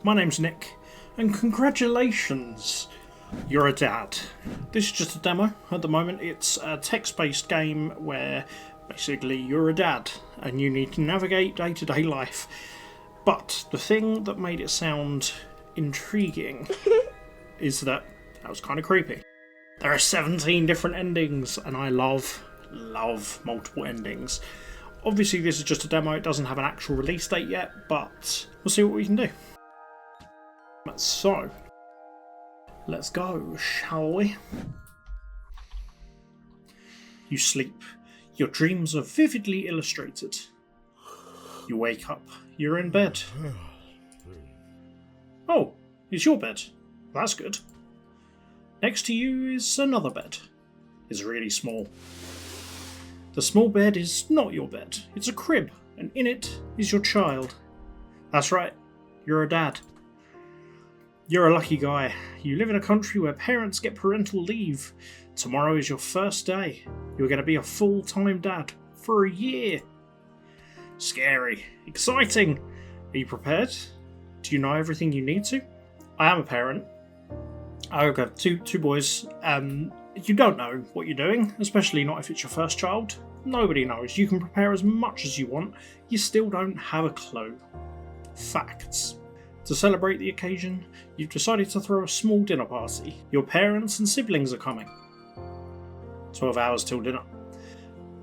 My name's Nick, and congratulations! You're a dad. This is just a demo. At the moment, it's a text-based game where basically you're a dad and you need to navigate day-to-day life. But the thing that made it sound intriguing is that was kind of creepy. There are 17 different endings, and I love multiple endings. Obviously, this is just a demo. It doesn't have an actual release date yet, but we'll see what we can do. So, let's go, shall we? You sleep. Your dreams are vividly illustrated. You wake up. You're in bed. Oh, it's your bed. That's good. Next to you is another bed. It's really small. The small bed is not your bed. It's a crib, and in it is your child. That's right, you're a dad. You're a lucky guy. You live in a country where parents get parental leave. Tomorrow is your first day. You're going to be a full-time dad for a year. Scary. Exciting. Are you prepared? Do you know everything you need to? I am a parent. I've got two boys. You don't know what you're doing, especially not if it's your first child. Nobody knows. You can prepare as much as you want. You still don't have a clue. Facts. To celebrate the occasion, you've decided to throw a small dinner party. Your parents and siblings are coming. 12 hours till dinner.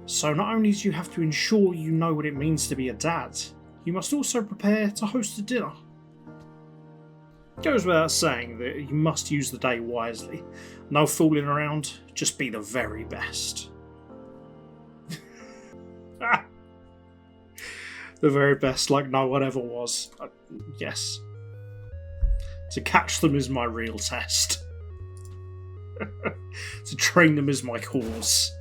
So not only do you have to ensure you know what it means to be a dad, you must also prepare to host a dinner. It goes without saying that you must use the day wisely. No fooling around, just be the very best. The very best, like no one ever was. Yes. To catch them is my real test. To train them is my cause.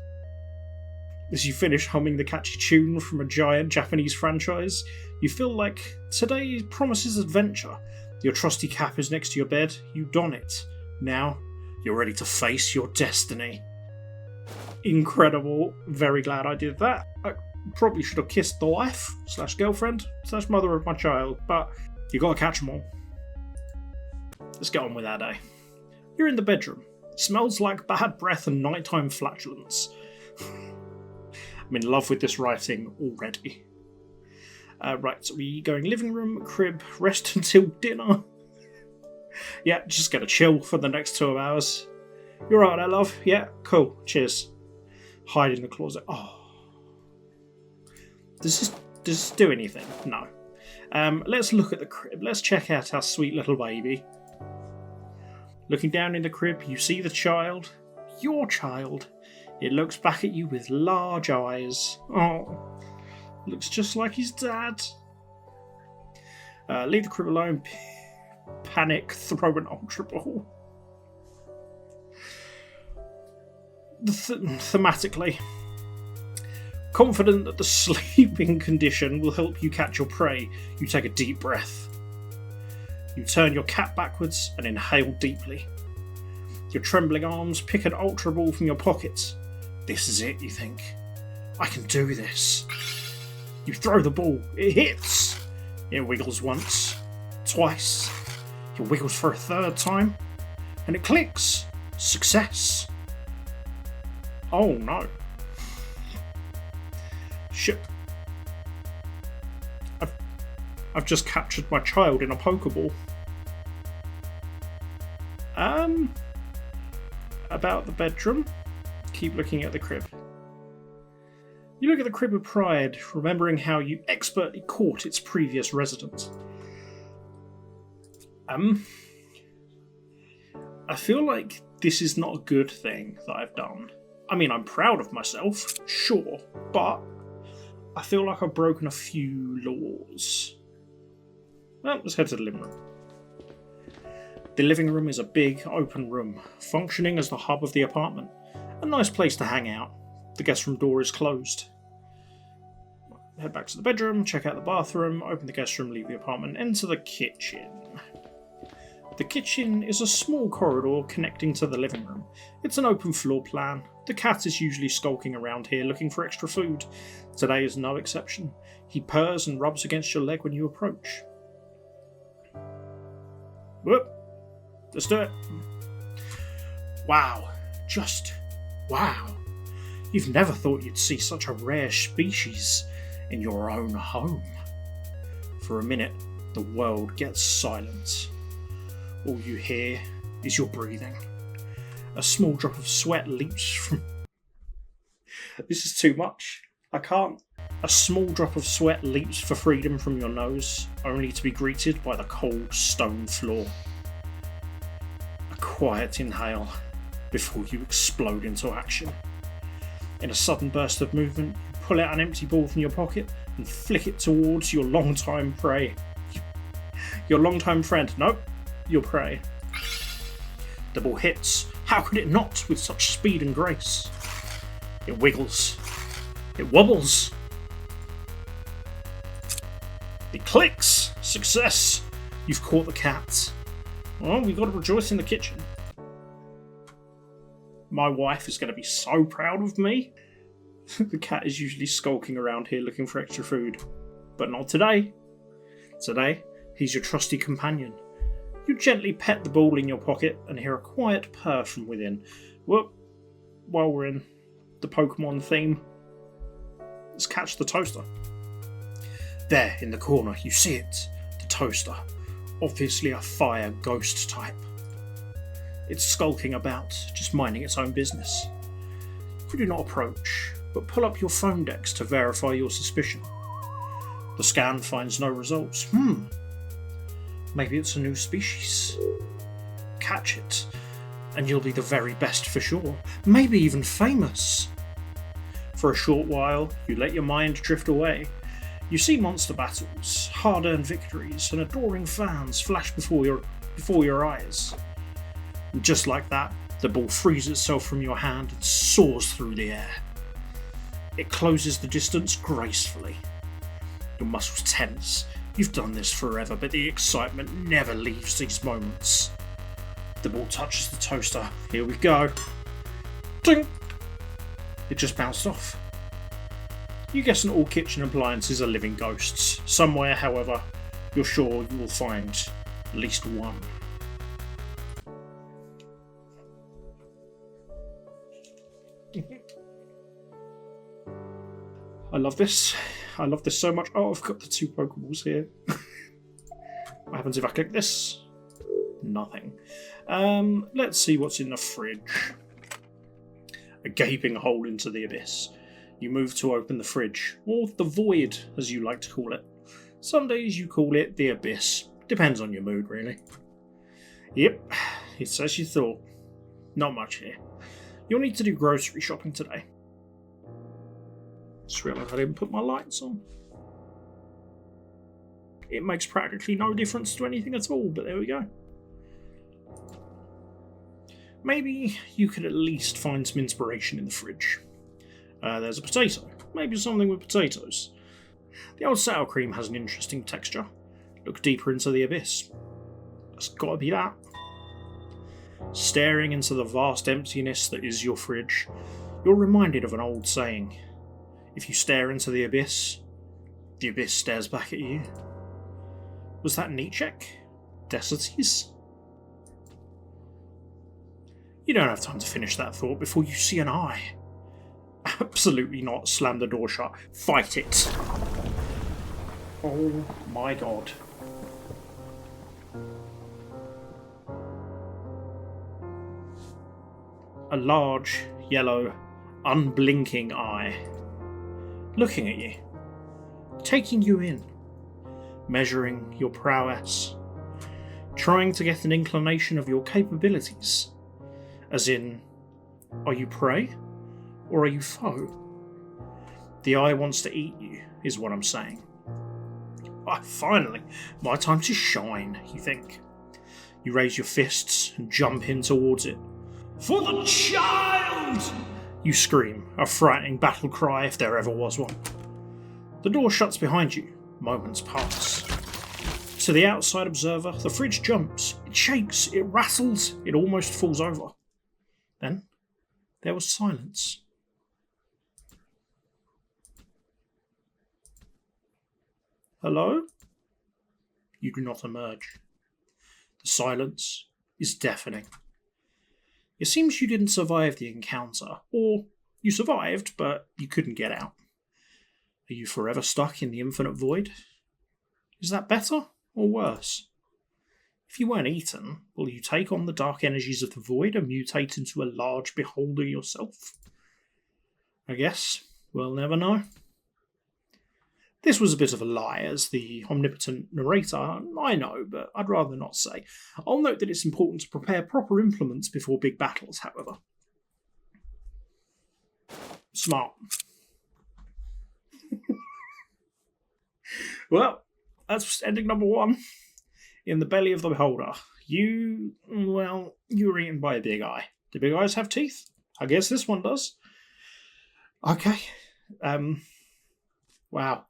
As you finish humming the catchy tune from a giant Japanese franchise, you feel like today promises adventure. Your trusty cap is next to your bed, you don it. Now, you're ready to face your destiny. Incredible. Very glad I did that. I probably should have kissed the wife, /girlfriend, /mother of my child, but you gotta catch them all. Let's get on with our day. You're in the bedroom. It smells like bad breath and nighttime flatulence. I'm in love with this writing already. Right, so we going living room, crib, rest until dinner. Yeah, just gonna chill for the next 2 hours. You're right, I love. Yeah, cool. Cheers. Hide in the closet. Oh. Does this do anything? No. Let's look at the crib. Let's check out our sweet little baby. Looking down in the crib, you see the child. Your child. It looks back at you with large eyes. Oh. Looks just like his dad. Leave the crib alone. Panic. Throw an ultra ball. Thematically. Confident that the sleeping condition will help you catch your prey, you take a deep breath. You turn your cap backwards and inhale deeply. Your trembling arms pick an ultra ball from your pocket. This is it, you think. I can do this. You throw the ball. It hits. It wiggles once, twice. It wiggles for a third time. And it clicks. Success. Oh no. Shit. I've just captured my child in a Pokeball. About the bedroom. Keep looking at the crib. You look at the crib with pride, remembering how you expertly caught its previous resident. I feel like this is not a good thing that I've done. I mean, I'm proud of myself, sure, but I feel like I've broken a few laws. Well, let's head to the living room. The living room is a big, open room, functioning as the hub of the apartment. A nice place to hang out. The guest room door is closed. Head back to the bedroom, check out the bathroom, open the guest room, leave the apartment, enter the kitchen. The kitchen is a small corridor connecting to the living room. It's an open floor plan. The cat is usually skulking around here looking for extra food. Today is no exception. He purrs and rubs against your leg when you approach. Whoop. Let's do it. Wow. Just wow. You've never thought you'd see such a rare species in your own home. For a minute, the world gets silent. All you hear is your breathing. A small drop of sweat leaps from... This is too much. I can't. A small drop of sweat leaps for freedom from your nose, only to be greeted by the cold stone floor. A quiet inhale before you explode into action. In a sudden burst of movement, you pull out an empty ball from your pocket and flick it towards your long-time prey. Your long-time friend. Nope, your prey. The ball hits. How could it not, with such speed and grace? It wiggles. It wobbles. It clicks. Success. You've caught the cat. Well, we've got to rejoice in the kitchen. My wife is going to be so proud of me. The cat is usually skulking around here looking for extra food. But not today. Today, he's your trusty companion. You gently pet the ball in your pocket and hear a quiet purr from within. Well, while we're in the Pokemon theme, let's catch the toaster. There, in the corner, you see it. The toaster. Obviously a fire ghost type. It's skulking about, just minding its own business. You do not approach, but pull up your phone decks to verify your suspicion. The scan finds no results. Maybe it's a new species. Catch it, and you'll be the very best for sure. Maybe even famous. For a short while, you let your mind drift away. You see monster battles, hard-earned victories, and adoring fans flash before your eyes. And just like that, the ball frees itself from your hand and soars through the air. It closes the distance gracefully. Your muscles tense. You've done this forever, but the excitement never leaves these moments. The ball touches the toaster. Here we go. Ding! It just bounced off. You guess all kitchen appliances are living ghosts. Somewhere, however, you're sure you will find at least one. I love this. I love this so much. Oh, I've got the 2 Pokeballs here. What happens if I click this? Nothing. Let's see what's in the fridge. A gaping hole into the abyss. You move to open the fridge, or the void, as you like to call it. Some days you call it the abyss. Depends on your mood, really. Yep, it's as you thought. Not much here. You'll need to do grocery shopping today. Just realised I didn't put my lights on. It makes practically no difference to anything at all, but there we go. Maybe you could at least find some inspiration in the fridge. There's a potato. Maybe something with potatoes. The old sour cream has an interesting texture. Look deeper into the abyss. That's gotta be that. Staring into the vast emptiness that is your fridge, you're reminded of an old saying. If you stare into the abyss stares back at you. Was that Nietzsche? Decities? You don't have time to finish that thought before you see an eye. Absolutely not. Slam the door shut. Fight it. Oh my god. A large, yellow, unblinking eye. Looking at you. Taking you in. Measuring your prowess. Trying to get an inclination of your capabilities. As in, are you prey? Or are you foe? The eye wants to eat you, is what I'm saying. Ah, finally, my time to shine, you think. You raise your fists and jump in towards it. For the child! You scream, a frightening battle cry if there ever was one. The door shuts behind you. Moments pass. To the outside observer, the fridge jumps. It shakes, it rattles, it almost falls over. Then, there was silence. Hello? You do not emerge. The silence is deafening. It seems you didn't survive the encounter, or you survived, but you couldn't get out. Are you forever stuck in the infinite void? Is that better or worse? If you weren't eaten, will you take on the dark energies of the void and mutate into a large beholder yourself? I guess we'll never know. This was a bit of a lie, as the omnipotent narrator, I know, but I'd rather not say. I'll note that it's important to prepare proper implements before big battles, however. Smart. Well, that's ending number 1. In the belly of the beholder. You were eaten by a big eye. Do big eyes have teeth? I guess this one does. Okay. Wow.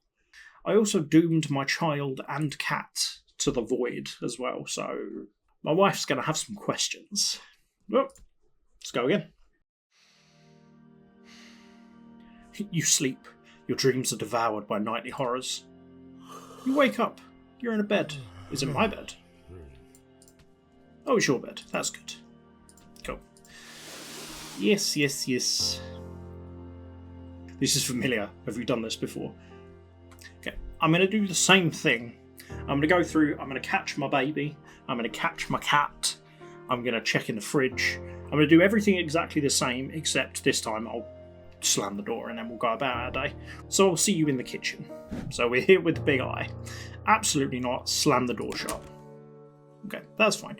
I also doomed my child and cat to the void as well, so my wife's going to have some questions. Well, let's go again. You sleep. Your dreams are devoured by nightly horrors. You wake up. You're in a bed. Is it my bed? Oh, it's your bed. That's good. Cool. Yes. This is familiar. Have you done this before? Okay, I'm going to do the same thing. I'm going to go through, I'm going to catch my baby. I'm going to catch my cat. I'm going to check in the fridge. I'm going to do everything exactly the same, except this time I'll slam the door and then we'll go about our day. So I'll see you in the kitchen. So we're here with the big eye. Absolutely not. Slam the door shut. Okay, that's fine.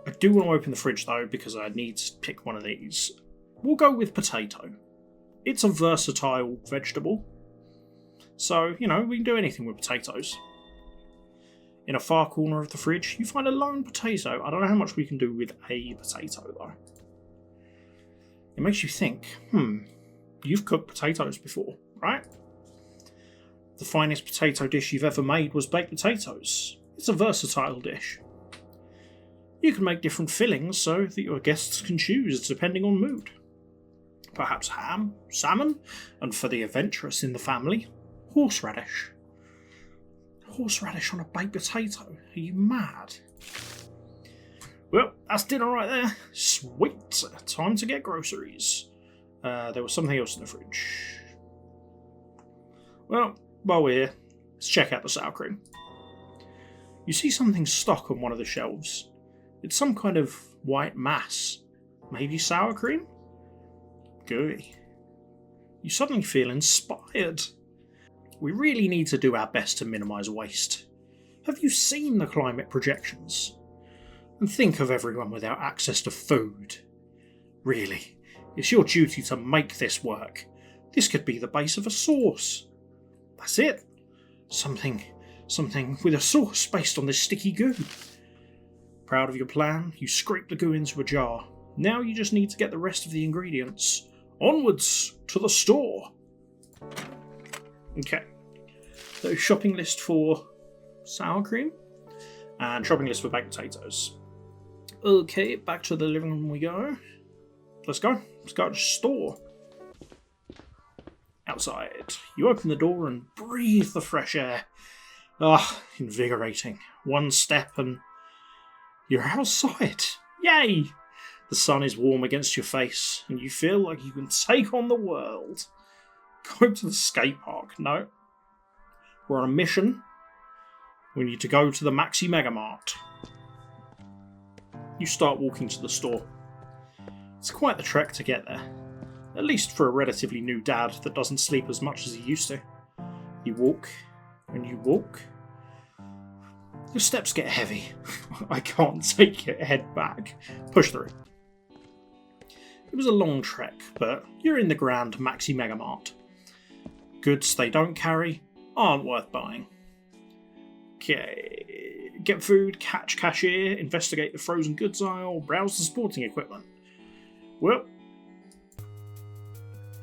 I do want to open the fridge though, because I need to pick one of these. We'll go with potato. It's a versatile vegetable. So, we can do anything with potatoes. In a far corner of the fridge, you find a lone potato. I don't know how much we can do with a potato though. It makes you think, you've cooked potatoes before, right? The finest potato dish you've ever made was baked potatoes. It's a versatile dish. You can make different fillings so that your guests can choose depending on mood. Perhaps ham, salmon, and for the adventurous in the family, horseradish. Horseradish on a baked potato? Are you mad? Well, that's dinner right there. Sweet. Time to get groceries. There was something else in the fridge. Well, while we're here, let's check out the sour cream. You see something stuck on one of the shelves. It's some kind of white mass. Maybe sour cream? Gooey. You suddenly feel inspired. We really need to do our best to minimise waste. Have you seen the climate projections? And think of everyone without access to food. Really, it's your duty to make this work. This could be the base of a sauce. That's it. Something with a sauce based on this sticky goo. Proud of your plan, you scrape the goo into a jar. Now you just need to get the rest of the ingredients. Onwards to the store. Okay. So shopping list for sour cream and shopping list for baked potatoes. Okay, back to the living room we go. Let's go. Let's go to the store. Outside. You open the door and breathe the fresh air. Invigorating. One step and you're outside. Yay! The sun is warm against your face and you feel like you can take on the world. Go to the skate park. No. We're on a mission. We need to go to the Maxi Mega Mart. You start walking to the store. It's quite the trek to get there. At least for a relatively new dad that doesn't sleep as much as he used to. You walk, and you walk. Your steps get heavy. I can't take your head back. Push through. It was a long trek, but you're in the grand Maxi Mega Mart. Goods they don't carry aren't worth buying. Okay. Get food, catch cashier, investigate the frozen goods aisle, browse the sporting equipment. Well,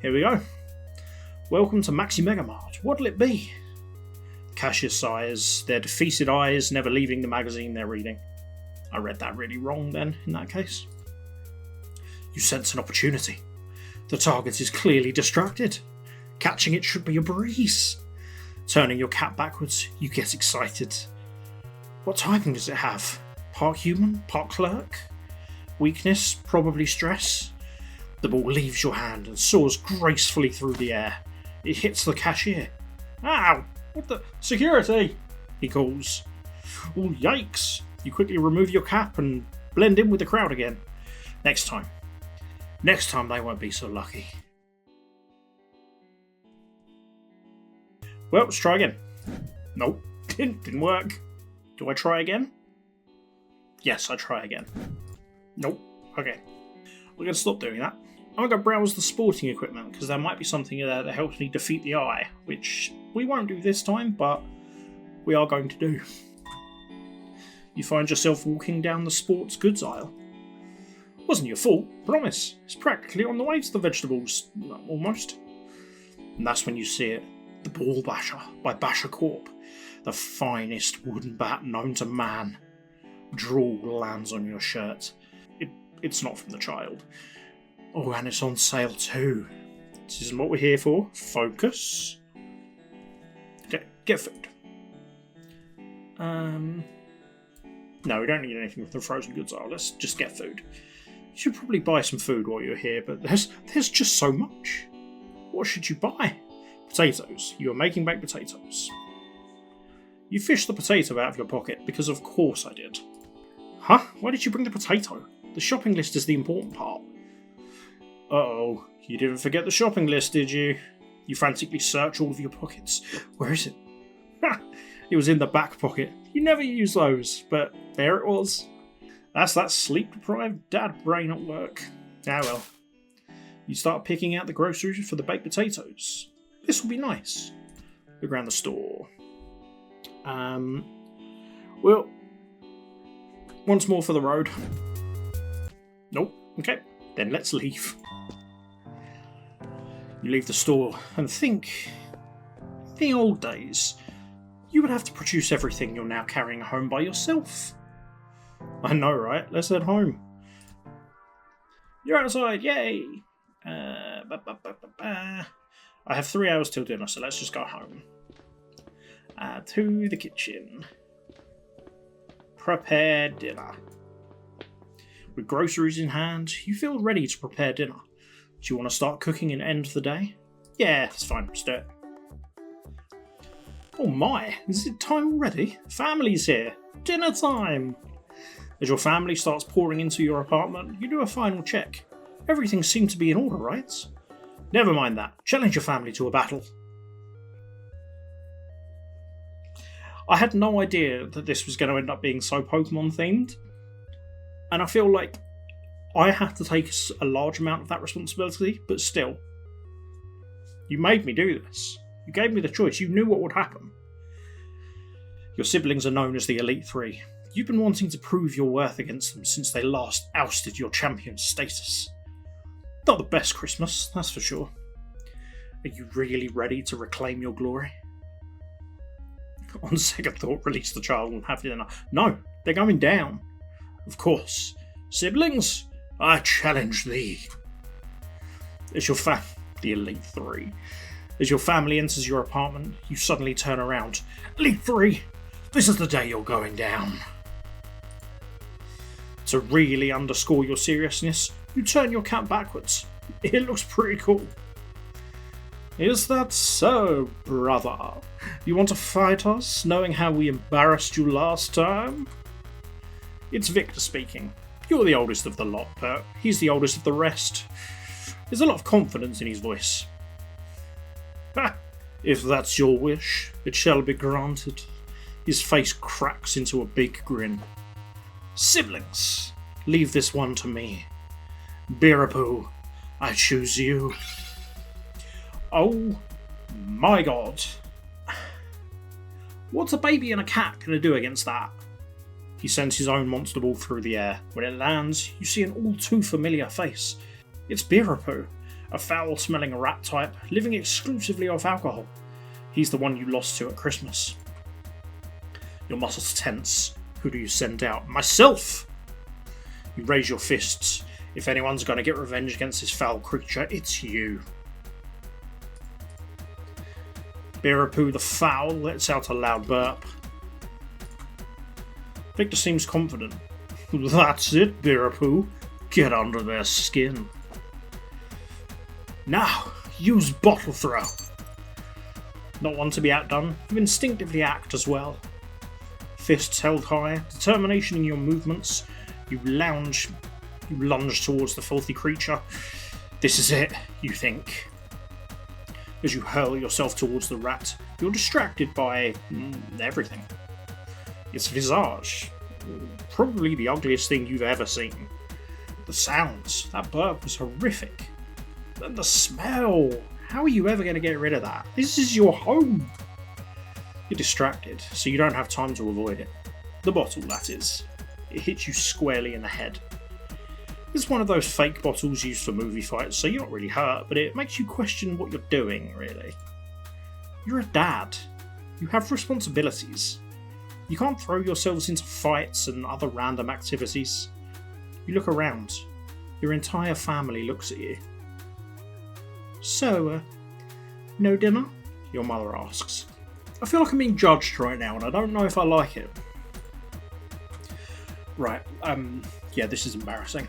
here we go. Welcome to Maxi Mega Mart. What'll it be? Cashier sighs, their defeated eyes never leaving the magazine they're reading. I read that really wrong then, in that case. You sense an opportunity. The target is clearly distracted. Catching it should be a breeze. Turning your cat backwards, you get excited. What timing does it have? Part human, part clerk. Weakness, probably stress. The ball leaves your hand and soars gracefully through the air. It hits the cashier. Ow! What the? Security! He calls. Oh, yikes! You quickly remove your cap and blend in with the crowd again. Next time. Next time they won't be so lucky. Well, let's try again. Nope, didn't work. Do I try again? Yes, I try again. Nope. Okay. We're going to stop doing that. I'm going to go browse the sporting equipment, because there might be something there that helps me defeat the eye, which we won't do this time, but we are going to do. You find yourself walking down the sports goods aisle. Wasn't your fault, promise. It's practically on the way to the vegetables, almost. And that's when you see it. The Ball Basher by Basher Corp. The finest wooden bat known to man. Drool lands on your shirt. It's not from the child. Oh, and it's on sale too. This isn't what we're here for. Focus. Get food. No, we don't need anything from the frozen goods aisle. Let's just get food. You should probably buy some food while you're here, but there's just so much. What should you buy? Potatoes. You are making baked potatoes. You fished the potato out of your pocket, because of course I did. Huh? Why did you bring the potato? The shopping list is the important part. Uh-oh, you didn't forget the shopping list, did you? You frantically search all of your pockets. Where is it? Ha! It was in the back pocket. You never use those, but there it was. That's that sleep-deprived dad brain at work. Ah well. You start picking out the groceries for the baked potatoes. This will be nice. Look around the store. Well, once more for the road. Nope. Okay, then let's leave. You leave the store and think, in the old days, you would have to produce everything you're now carrying home by yourself. I know, right? Let's head home. You're outside, yay! I have 3 hours till dinner, so let's just go home. To the kitchen. Prepare dinner. With groceries in hand, you feel ready to prepare dinner. Do you want to start cooking and end the day? Yeah, that's fine, let's do it. Oh my, is it time already? Family's here. Dinner time! As your family starts pouring into your apartment, you do a final check. Everything seemed to be in order, right? Never mind that. Challenge your family to a battle. I had no idea that this was going to end up being so Pokemon themed. And I feel like I had to take a large amount of that responsibility, but still. You made me do this. You gave me the choice. You knew what would happen. Your siblings are known as the Elite Three. You've been wanting to prove your worth against them since they last ousted your champion status. Not the best Christmas, that's for sure. Are you really ready to reclaim your glory? On second thought, release the child and have dinner. No, they're going down. Of course. Siblings, I challenge thee. As your the Elite Three. As your family enters your apartment, you suddenly turn around. Elite Three, this is the day you're going down. To really underscore your seriousness, you turn your cap backwards. It looks pretty cool. Is that so, brother? You want to fight us, knowing how we embarrassed you last time? It's Victor speaking. You're the oldest of the lot, but he's the oldest of the rest. There's a lot of confidence in his voice. Ha! If that's your wish, it shall be granted. His face cracks into a big grin. Siblings, leave this one to me. Birapu, I choose you. Oh my god. What's a baby and a cat going to do against that? He sends his own monster ball through the air. When it lands, you see an all too familiar face. It's Birapu, a foul-smelling rat type, living exclusively off alcohol. He's the one you lost to at Christmas. Your muscles tense. Who do you send out? Myself! You raise your fists. If anyone's going to get revenge against this foul creature, it's you. Birapu the Foul lets out a loud burp. Victor seems confident. That's it, Birapoo. Get under their skin. Now, use bottle throw. Not one to be outdone, you instinctively act as well. Fists held high, determination in your movements, you lunge towards the filthy creature. This is it, you think. As you hurl yourself towards the rat, you're distracted by everything. Its visage, probably the ugliest thing you've ever seen. The sounds, that burp was horrific. And the smell, how are you ever going to get rid of that? This is your home. You're distracted, so you don't have time to avoid it. The bottle, that is. It hits you squarely in the head. It's one of those fake bottles used for movie fights, so you're not really hurt, but it makes you question what you're doing, really. You're a dad. You have responsibilities. You can't throw yourselves into fights and other random activities. You look around. Your entire family looks at you. So, no dinner? Your mother asks. I feel like I'm being judged right now, and I don't know if I like it. Right, yeah, this is embarrassing.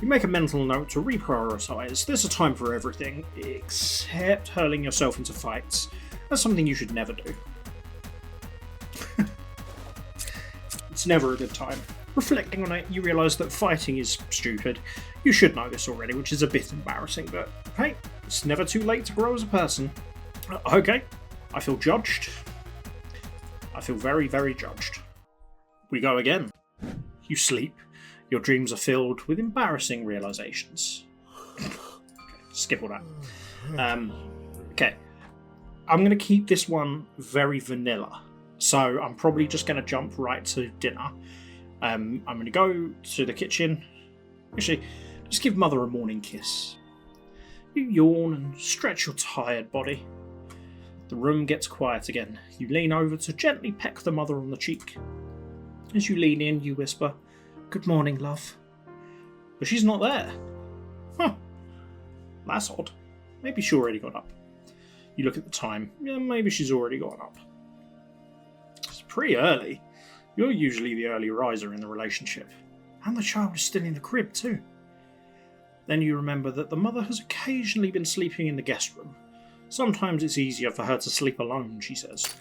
You make a mental note to reprioritise. There's a time for everything, except hurling yourself into fights. That's something you should never do. It's never a good time. Reflecting on it, you realise that fighting is stupid. You should know this already, which is a bit embarrassing, but hey, it's never too late to grow as a person. Okay, I feel judged. I feel very, very judged. We go again. You sleep. Your dreams are filled with embarrassing realisations. Okay, skip all that. Okay, I'm going to keep this one very vanilla. So I'm probably just going to jump right to dinner. I'm going to go to the kitchen. Actually, just give Mother a morning kiss. You yawn and stretch your tired body. The room gets quiet again. You lean over to gently peck the mother on the cheek. As you lean in, you whisper, "Good morning, love." But she's not there. Huh. That's odd. Maybe she already got up. You look at the time. Yeah, maybe she's already got up. It's pretty early. You're usually the early riser in the relationship. And the child is still in the crib too. Then you remember that the mother has occasionally been sleeping in the guest room. Sometimes it's easier for her to sleep alone, she says.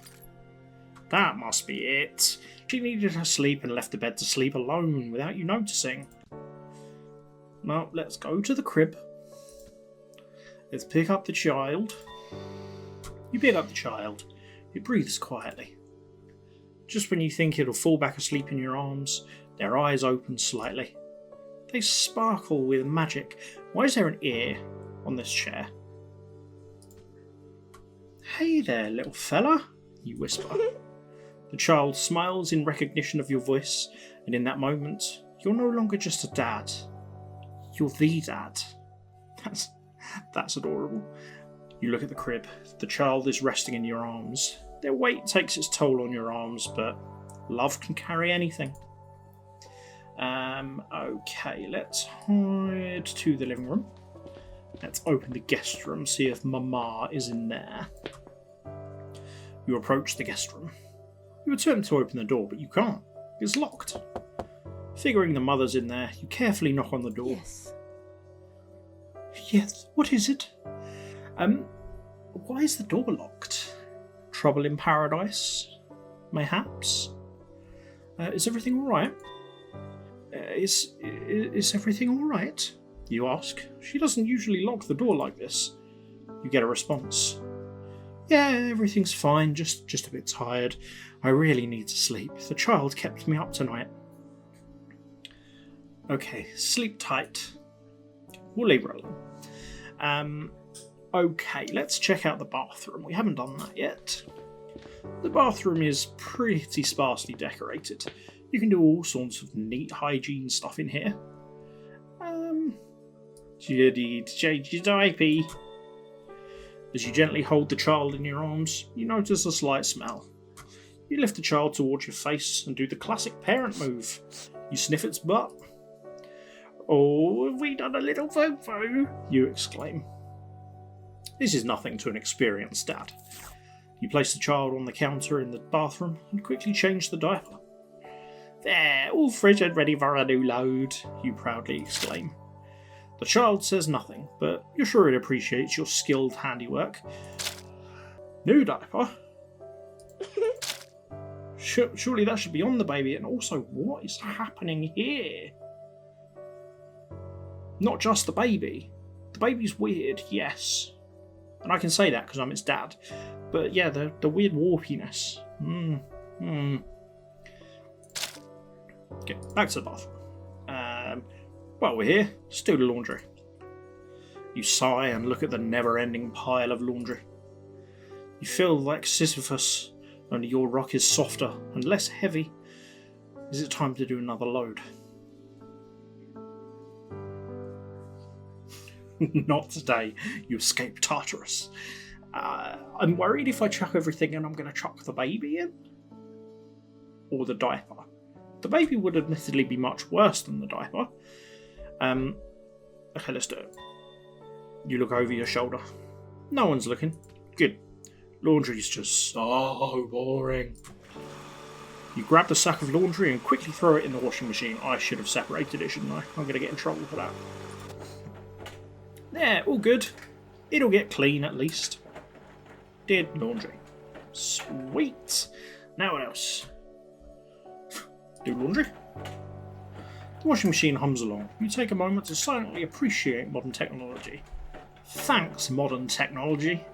That must be it. She needed her sleep and left the bed to sleep alone without you noticing. Now, let's go to the crib. Let's pick up the child. You pick up the child. It breathes quietly. Just when you think it'll fall back asleep in your arms, their eyes open slightly. They sparkle with magic. Why is there an ear on this chair? Hey there, little fella, you whisper. The child smiles in recognition of your voice, and in that moment, you're no longer just a dad. You're the dad. That's adorable. You look at the crib. The child is resting in your arms. Their weight takes its toll on your arms, but love can carry anything. Okay, let's hide to the living room. Let's open the guest room, see if Mama is in there. You approach the guest room. You attempt to open the door, but you can't. It's locked. Figuring the mother's in there, you carefully knock on the door. Yes. Yes, what is it? Why is the door locked? Trouble in paradise? Mayhaps? Is everything alright? Is everything alright? You ask. She doesn't usually lock the door like this. You get a response. Yeah, everything's fine, just a bit tired. I really need to sleep. The child kept me up tonight. Okay, sleep tight. We'll leave her alone. Okay, let's check out the bathroom. We haven't done that yet. The bathroom is pretty sparsely decorated. You can do all sorts of neat hygiene stuff in here. Do you need to change your diaper? As you gently hold the child in your arms, you notice a slight smell. You lift the child towards your face and do the classic parent move. You sniff its butt. Oh, have we done a little foo-foo? You exclaim. This is nothing to an experienced dad. You place the child on the counter in the bathroom and quickly change the diaper. There, All fresh and ready for a new load, you proudly exclaim. The child says nothing, but you're sure it appreciates your skilled handiwork. New diaper? Surely that should be on the baby, and also, what is happening here? Not just the baby. The baby's weird, yes. And I can say that because I'm its dad. But yeah, the weird warpiness. Okay, back to the bathroom. Well, we're here. Let's do the laundry. You sigh and look at the never-ending pile of laundry. You feel like Sisyphus, only your rock is softer and less heavy. Is it time to do another load? Not today. You escape Tartarus. I'm worried if I chuck everything in, I'm going to chuck the baby in. Or the diaper. The baby would admittedly be much worse than the diaper. Okay, let's do it. You look over your shoulder. No one's looking. Good. Laundry's just so boring. You grab the sack of laundry and quickly throw it in the washing machine. I should have separated it, shouldn't I? I'm going to get in trouble for that. There, all good. It'll get clean at least. Did laundry. Sweet. Now what else? Do laundry. The washing machine hums along. You take a moment to silently appreciate modern technology. Thanks, modern technology.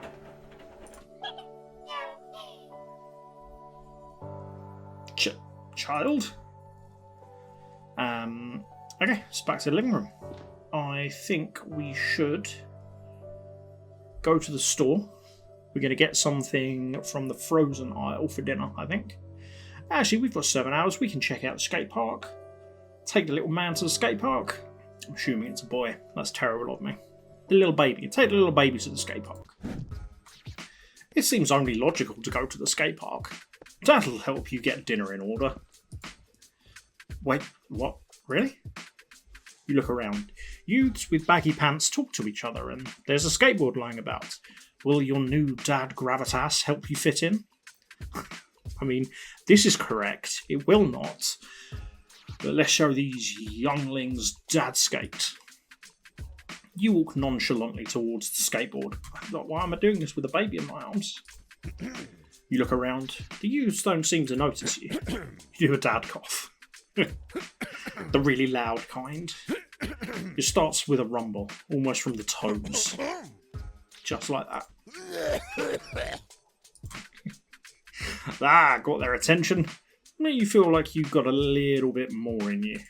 Child? Okay, it's back to the living room. I think we should go to the store. We're going to get something from the frozen aisle for dinner, I think. Actually, we've got 7 hours. We can check out the skate park. Take the little man to the skate park. I'm assuming it's a boy. That's terrible of me. The little baby. Take the little baby to the skate park. It seems only logical to go to the skate park. That'll help you get dinner in order. Wait, what? Really? You look around. Youths with baggy pants talk to each other, and there's a skateboard lying about. Will your new dad gravitas help you fit in? I mean, this is correct. It will not. But let's show these younglings dad skate. You walk nonchalantly towards the skateboard. Why am I doing this with a baby in my arms? You look around. The youths don't seem to notice you. You do a dad cough. The really loud kind. It starts with a rumble, almost from the toes. Just like that. Got their attention. You feel like you've got a little bit more in you.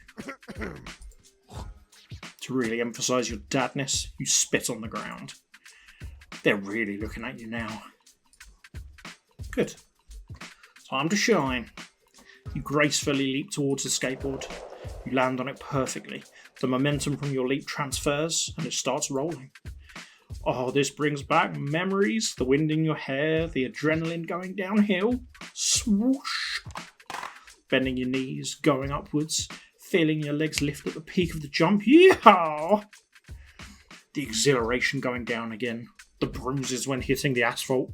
To really emphasise your dadness, you spit on the ground. They're really looking at you now. Good. Time to shine. You gracefully leap towards the skateboard. You land on it perfectly. The momentum from your leap transfers and it starts rolling. Oh, this brings back memories. The wind in your hair, the adrenaline going downhill. Swoosh. Bending your knees, going upwards, feeling your legs lift at the peak of the jump. Yeehaw! The exhilaration going down again. The bruises when hitting the asphalt.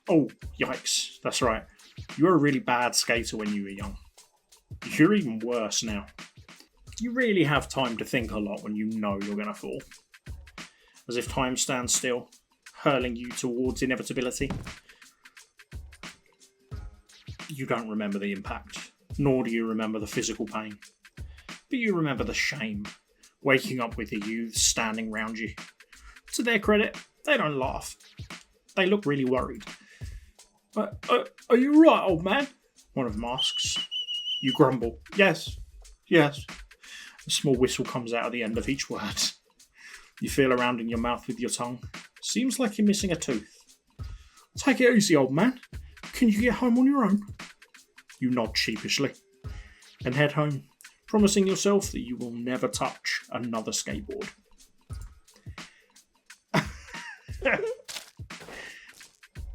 Oh, yikes. That's right. You were a really bad skater when you were young. You're even worse now. You really have time to think a lot when you know you're going to fall. As if time stands still, hurling you towards inevitability. You don't remember the impact, nor do you remember the physical pain. But you remember the shame, waking up with the youths standing round you. To their credit, they don't laugh. They look really worried. Are you right, old man? One of them asks. You grumble. Yes. A small whistle comes out at the end of each word. You feel around in your mouth with your tongue. Seems like you're missing a tooth. Take it easy, old man. Can you get home on your own? You nod sheepishly and head home, promising yourself that you will never touch another skateboard.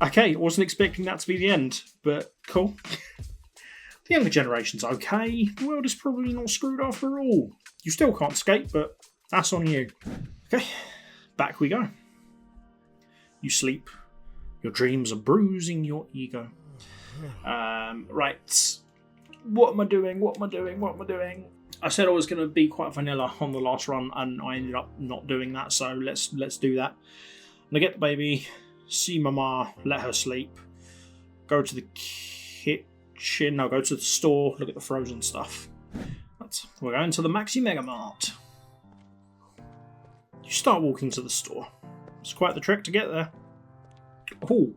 Okay, wasn't expecting that to be the end, but cool. The younger generation's okay. The world is probably not screwed after all. You still can't skate, but that's on you. Okay, back we go. You sleep. Your dreams are bruising your ego. Right. What am I doing? What am I doing? What am I doing? I said I was going to be quite vanilla on the last run, and I ended up not doing that. So let's do that. I'm gonna get the baby, see Mama, let her sleep, go to the kitchen. No, go to the store. Look at the frozen stuff. We're going to the Maxi Mega Mart. You start walking to the store. It's quite the trek to get there. Oh,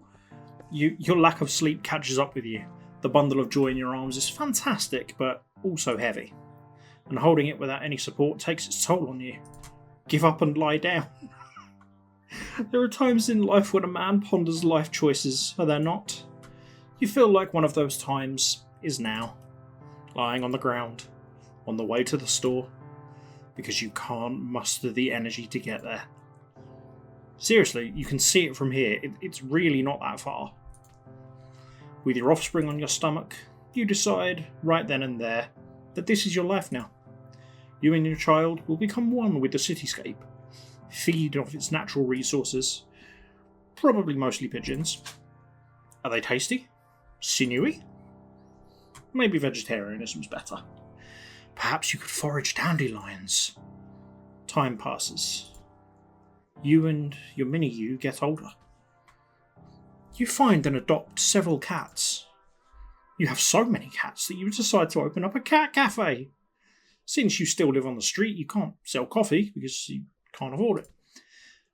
your lack of sleep catches up with you. The bundle of joy in your arms is fantastic, but also heavy. And holding it without any support takes its toll on you. Give up and lie down. There are times in life when a man ponders life choices, are there not? You feel like one of those times is now. Lying on the ground, on the way to the store, because you can't muster the energy to get there. Seriously, you can see it from here. It's really not that far. With your offspring on your stomach, you decide, right then and there, that this is your life now. You and your child will become one with the cityscape, feed off its natural resources, probably mostly pigeons. Are they tasty? Sinewy? Maybe vegetarianism's better. Perhaps you could forage dandelions. Time passes. You and your mini-you get older. You find and adopt several cats. You have so many cats that you decide to open up a cat cafe. Since you still live on the street, you can't sell coffee because you can't afford it.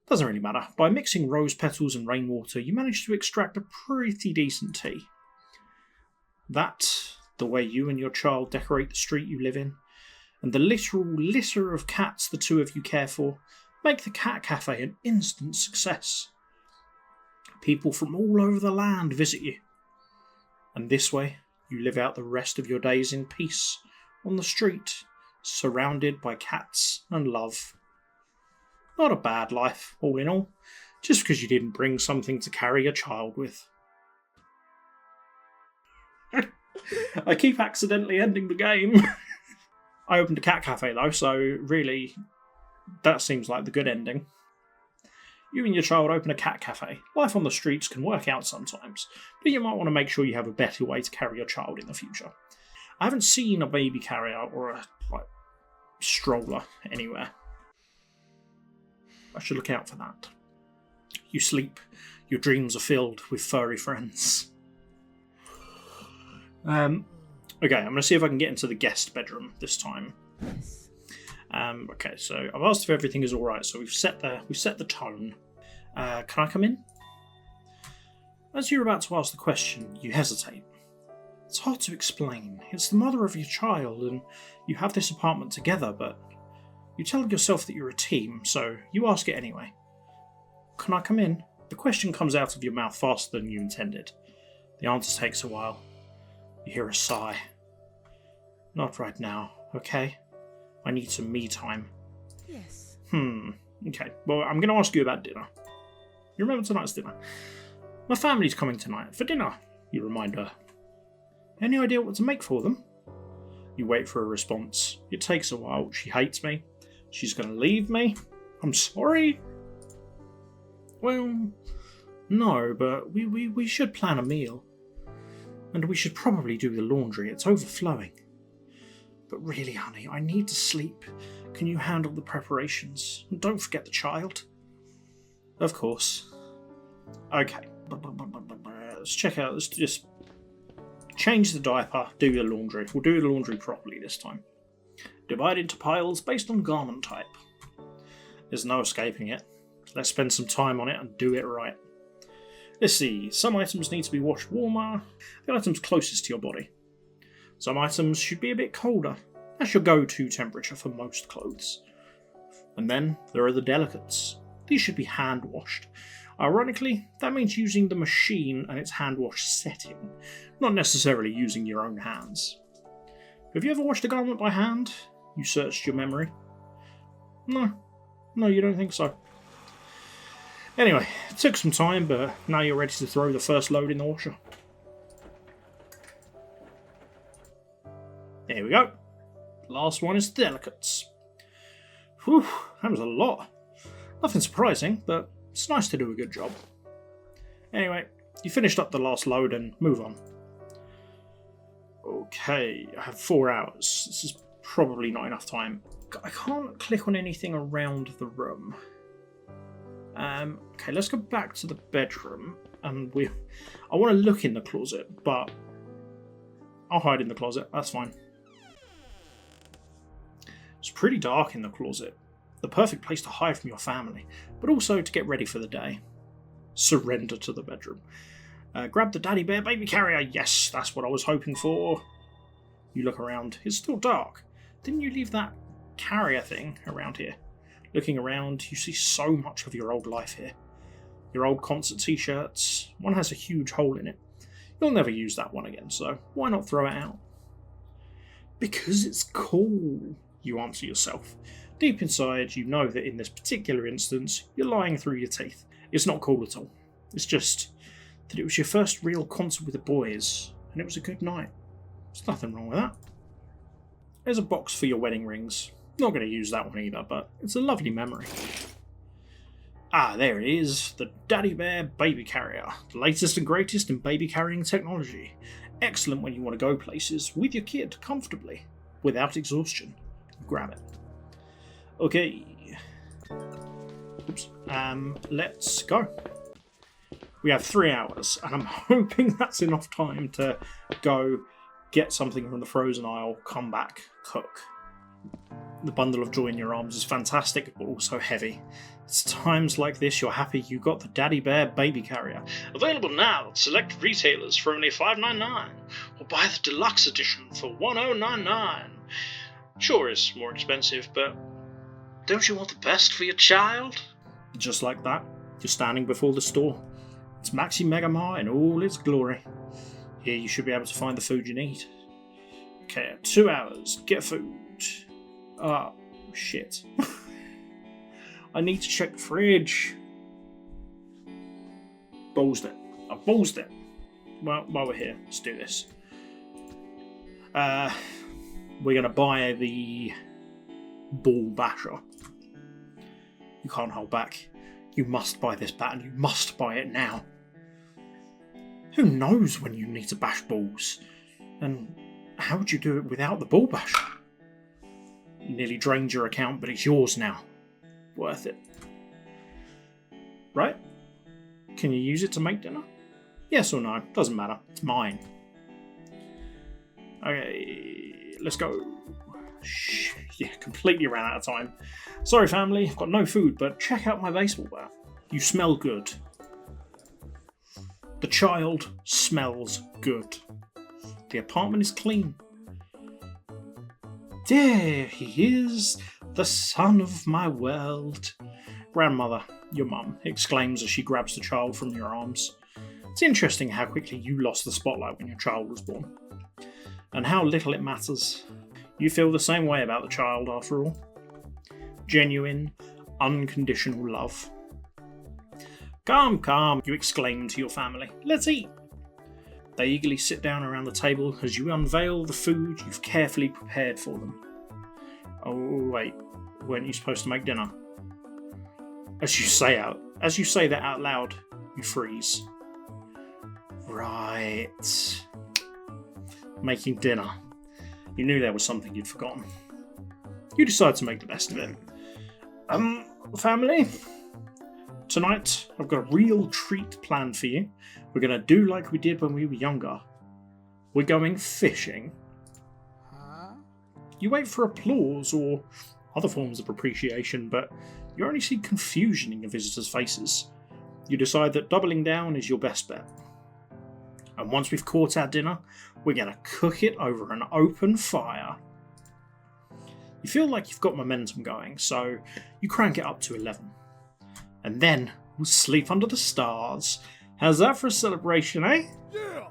Doesn't really matter. By mixing rose petals and rainwater, you manage to extract a pretty decent tea. That, the way you and your child decorate the street you live in, and the literal litter of cats the two of you care for, make the cat cafe an instant success. People from all over the land visit you. And this way, you live out the rest of your days in peace, on the street, surrounded by cats and love. Not a bad life, all in all, just because you didn't bring something to carry a child with. I keep accidentally ending the game. I opened a cat cafe though, so really, that seems like the good ending. You and your child open a cat cafe. Life on the streets can work out sometimes, but you might want to make sure you have a better way to carry your child in the future. I haven't seen a baby carrier or a stroller anywhere. I should look out for that. You sleep. Your dreams are filled with furry friends. Okay, I'm going to see if I can get into the guest bedroom this time. Okay, so I've asked if everything is alright, so we've set the tone. Can I come in? As you're about to ask the question, you hesitate. It's hard to explain. It's the mother of your child, and you have this apartment together, but you tell yourself that you're a team, so you ask it anyway. Can I come in? The question comes out of your mouth faster than you intended. The answer takes a while. You hear a sigh. Not right now, okay? I need some me time. Yes. Okay. Well, I'm going to ask you about dinner. You remember tonight's dinner? My family's coming tonight for dinner, you remind her. Any idea what to make for them? You wait for a response. It takes a while. She hates me. She's going to leave me. I'm sorry. Well, no, but we should plan a meal. And we should probably do the laundry. It's overflowing. But really, honey, I need to sleep. Can you handle the preparations? And don't forget the child. Of course. Okay. Let's check out. Let's just change the diaper, do the laundry. We'll do the laundry properly this time. Divide into piles based on garment type. There's no escaping it. Let's spend some time on it and do it right. Let's see. Some items need to be washed warmer. The items closest to your body. Some items should be a bit colder. That's your go-to temperature for most clothes. And then there are the delicates. These should be hand-washed. Ironically, that means using the machine and its hand-wash setting, not necessarily using your own hands. Have you ever washed a garment by hand? You searched your memory. No, you don't think so. Anyway, it took some time, but now you're ready to throw the first load in the washer. There we go. Last one is delicates. Whew, that was a lot. Nothing surprising, but it's nice to do a good job. Anyway, you finished up the last load and move on. Okay, I have 4 hours. This is probably not enough time. I can't click on anything around the room. Okay, let's go back to the bedroom. And I want to look in the closet, but I'll hide in the closet. That's fine. It's pretty dark in the closet. The perfect place to hide from your family, but also to get ready for the day. Surrender to the bedroom. Grab the daddy bear baby carrier. Yes, that's what I was hoping for. You look around. It's still dark. Didn't you leave that carrier thing around here? Looking around, you see so much of your old life here. Your old concert t-shirts. One has a huge hole in it. You'll never use that one again, so why not throw it out? Because it's cool, you answer yourself. Deep inside, you know that in this particular instance, you're lying through your teeth. It's not cool at all. It's just that it was your first real concert with the boys, and it was a good night. There's nothing wrong with that. There's a box for your wedding rings. Not going to use that one either, but it's a lovely memory. Ah, there it is. The Daddy Bear Baby Carrier. The latest and greatest in baby carrying technology. Excellent when you want to go places with your kid comfortably, without exhaustion. Grab it. Okay. Oops. Let's go. We have 3 hours, and I'm hoping that's enough time to go get something from the frozen aisle, come back, cook. The bundle of joy in your arms is fantastic, but also heavy. It's times like this you're happy you got the Daddy Bear Baby Carrier. Available now at select retailers for only $5.99, or buy the deluxe edition for $10.99. Sure, it's more expensive, but don't you want the best for your child? Just like that, you're standing before the store. It's Maxi Mega Mart in all its glory. Here you should be able to find the food you need. Okay, 2 hours, get food. Oh, shit. I need to check the fridge. Ballsed it. I ballsed it. Well, while we're here, let's do this. We're going to buy the ball basher. You can't hold back. You must buy this bat, and you must buy it now. Who knows when you need to bash balls? And how would you do it without the ball basher? You nearly drained your account, but it's yours now. Worth it. Right? Can you use it to make dinner? Yes or no? Doesn't matter. It's mine. Okay, let's go. Shh, yeah, completely ran out of time. Sorry, family, I've got no food, but check out my baseball bat. You smell good. The child smells good. The apartment is clean. There he is, the son of my world. Grandmother, your mum, exclaims as she grabs the child from your arms. It's interesting how quickly you lost the spotlight when your child was born. And how little it matters. You feel the same way about the child after all. Genuine, unconditional love. Come, come, you exclaim to your family. Let's eat. They eagerly sit down around the table as you unveil the food you've carefully prepared for them. Oh, wait, weren't you supposed to make dinner? As you say that out loud, you freeze. Right. Making dinner. You knew there was something you'd forgotten. You decide to make the best of it. Family? Tonight, I've got a real treat planned for you. We're going to do like we did when we were younger. We're going fishing. Huh? You wait for applause or other forms of appreciation, but you only see confusion in your visitors' faces. You decide that doubling down is your best bet. And once we've caught our dinner, we're going to cook it over an open fire. You feel like you've got momentum going, so you crank it up to 11. And then we'll sleep under the stars. How's that for a celebration, eh? Yeah!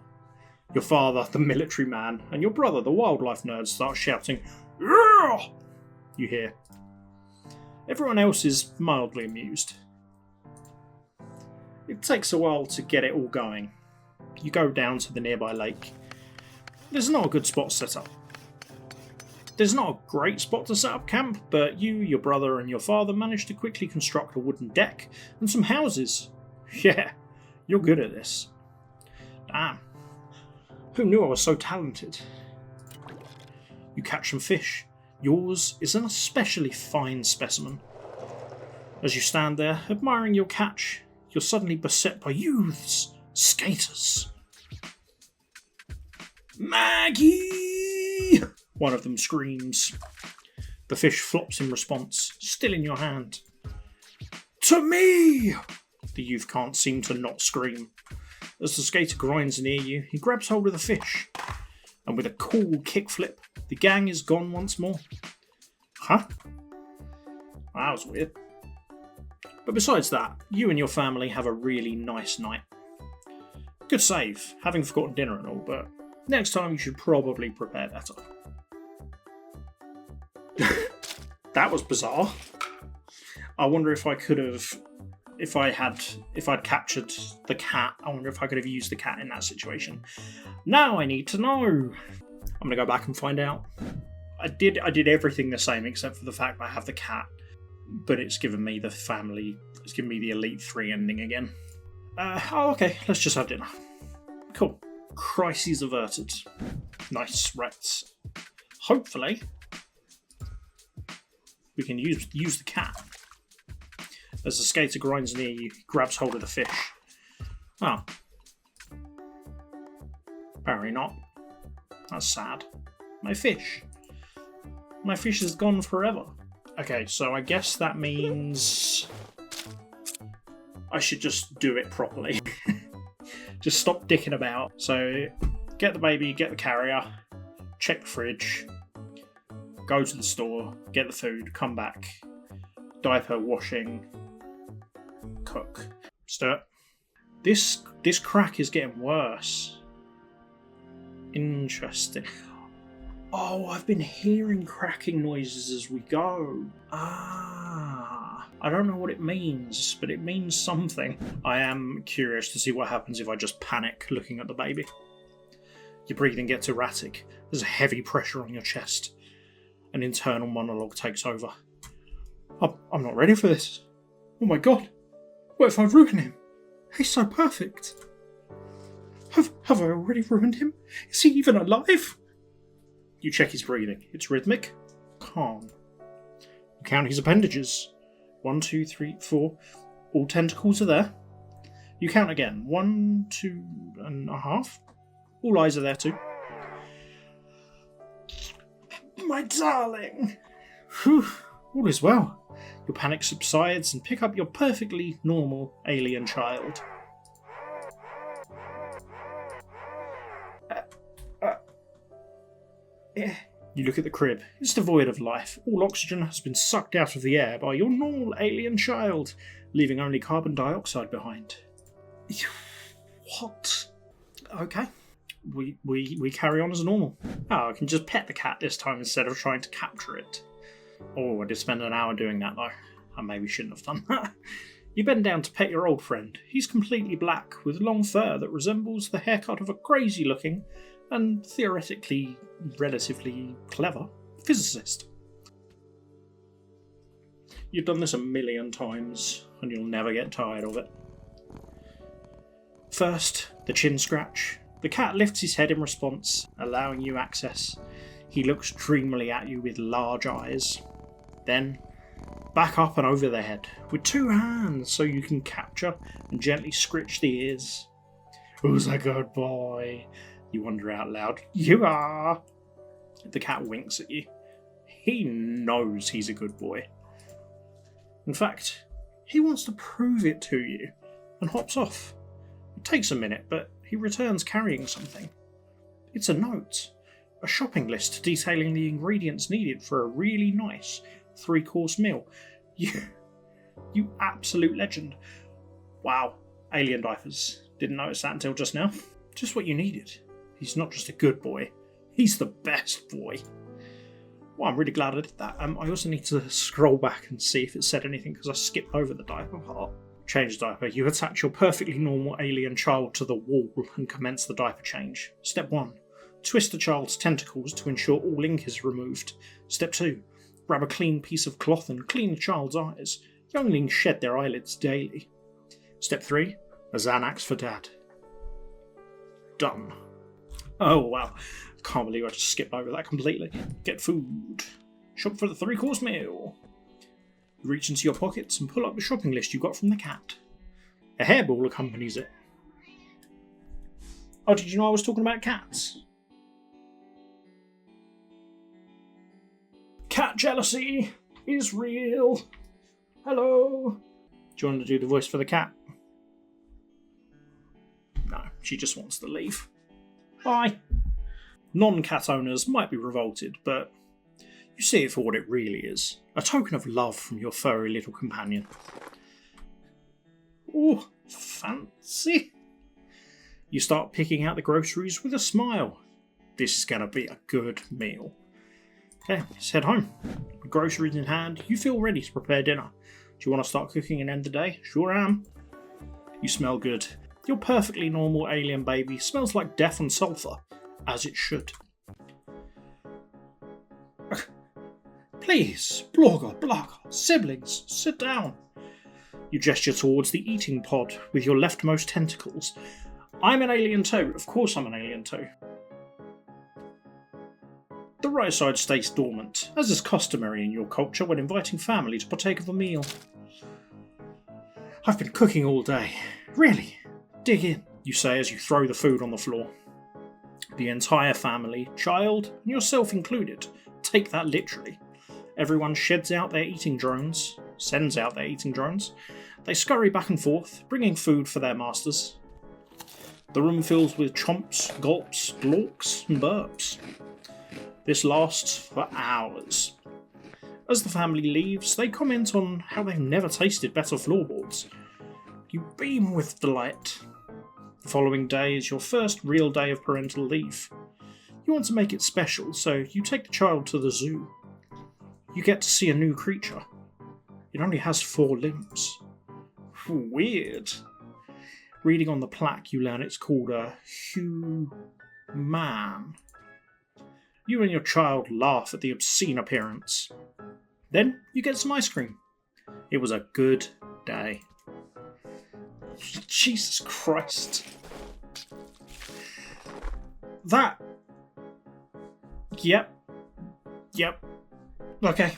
Your father, the military man, and your brother, the wildlife nerd, start shouting, yeah! You hear. Everyone else is mildly amused. It takes a while to get it all going. You go down to the nearby lake. There's not a good spot set up. There's not a great spot to set up camp, but you, your brother, and your father managed to quickly construct a wooden deck and some houses. Yeah, you're good at this. Damn. Who knew I was so talented? You catch some fish. Yours is an especially fine specimen. As you stand there, admiring your catch, you're suddenly beset by youths, skaters. "Maggie!" one of them screams. The fish flops in response, still in your hand. "To me!" The youth can't seem to not scream. As the skater grinds near you, he grabs hold of the fish, and with a cool kickflip, the gang is gone once more. Huh? That was weird. But besides that, you and your family have a really nice night. Good save, having forgotten dinner and all, but next time you should probably prepare better. That was bizarre. I wonder if I could have, if I'd captured the cat, I wonder if I could have used the cat in that situation. Now I need to know. I'm gonna go back and find out. I did everything the same except for the fact I have the cat, but it's given me the family, it's given me the Elite 3 ending again. Okay, let's just have dinner. Cool. Crises averted. Nice, right. Hopefully, we can use the cat. As the skater grinds near you, he grabs hold of the fish. Oh. Apparently not. That's sad. My fish. My fish is gone forever. Okay, so I guess that means I should just do it properly. Just stop dicking about. So, get the baby, get the carrier, check the fridge, go to the store, get the food, come back, diaper, washing, cook. Stir. This crack is getting worse. Interesting. Oh, I've been hearing cracking noises as we go. I don't know what it means, but it means something. I am curious to see what happens if I just panic looking at the baby. Your breathing gets erratic. There's a heavy pressure on your chest. An internal monologue takes over. I'm not ready for this. Oh my god. What if I ruin him? He's so perfect. Have I already ruined him? Is he even alive? You check his breathing. It's rhythmic, calm. You count his appendages. 1, 2, 3, 4. All tentacles are there. You count again. 1, 2.5. All eyes are there too. My darling. Whew. All is well. Your panic subsides and pick up your perfectly normal alien child. You look at the crib. It's devoid of life. All oxygen has been sucked out of the air by your normal alien child, leaving only carbon dioxide behind. What? Okay. We carry on as normal. Oh, I can just pet the cat this time instead of trying to capture it. Oh, I did spend an hour doing that though. I maybe shouldn't have done that. You bend down to pet your old friend. He's completely black, with long fur that resembles the haircut of a crazy looking and theoretically relatively clever physicist. You've done this 1,000,000 times and you'll never get tired of it. First, the chin scratch. The cat lifts his head in response, allowing you access. He looks dreamily at you with large eyes. Then, back up and over the head, with 2 hands so you can capture and gently scritch the ears. Who's a good boy? You wonder out loud. You are! The cat winks at you. He knows he's a good boy. In fact, he wants to prove it to you and hops off. It takes a minute, but he returns carrying something. It's a note. A shopping list detailing the ingredients needed for a really nice 3-course meal. You absolute legend. Wow, alien diapers. Didn't notice that until just now. Just what you needed. He's not just a good boy, he's the best boy. Well, I'm really glad I did that. I also need to scroll back and see if it said anything because I skipped over the diaper part. Change diaper. You attach your perfectly normal alien child to the wall and commence the diaper change. Step 1. Twist the child's tentacles to ensure all ink is removed. Step 2. Grab a clean piece of cloth and clean the child's eyes. Younglings shed their eyelids daily. Step 3. A Xanax for dad. Done. Oh wow. Can't believe I just skipped over that completely. Get food. Shop for the 3-course meal. You reach into your pockets and pull up the shopping list you got from the cat. A hairball accompanies it. Oh, did you know I was talking about cats? Cat jealousy is real. Hello. Do you want to do the voice for the cat? No, she just wants to leave. Bye. Non-cat owners might be revolted, but you see it for what it really is. A token of love from your furry little companion. Ooh, fancy. You start picking out the groceries with a smile. This is going to be a good meal. Okay, let's head home. With groceries in hand, you feel ready to prepare dinner. Do you want to start cooking and end the day? Sure am. You smell good. Your perfectly normal alien baby smells like death and sulphur, as it should. Please, blogger, siblings, sit down. You gesture towards the eating pod with your leftmost tentacles. I'm an alien too. Of course I'm an alien too. The right side stays dormant, as is customary in your culture when inviting family to partake of a meal. I've been cooking all day. Really? Dig in, you say as you throw the food on the floor. The entire family, child, and yourself included, take that literally. Everyone sends out their eating drones. They scurry back and forth, bringing food for their masters. The room fills with chomps, gulps, glorks, and burps. This lasts for hours. As the family leaves, they comment on how they've never tasted better floorboards. You beam with delight. The following day is your first real day of parental leave. You want to make it special, so you take the child to the zoo. You get to see a new creature. It only has 4 limbs. Weird. Reading on the plaque, you learn it's called a human. You and your child laugh at the obscene appearance. Then you get some ice cream. It was a good day. Jesus Christ. That. Yep. Okay.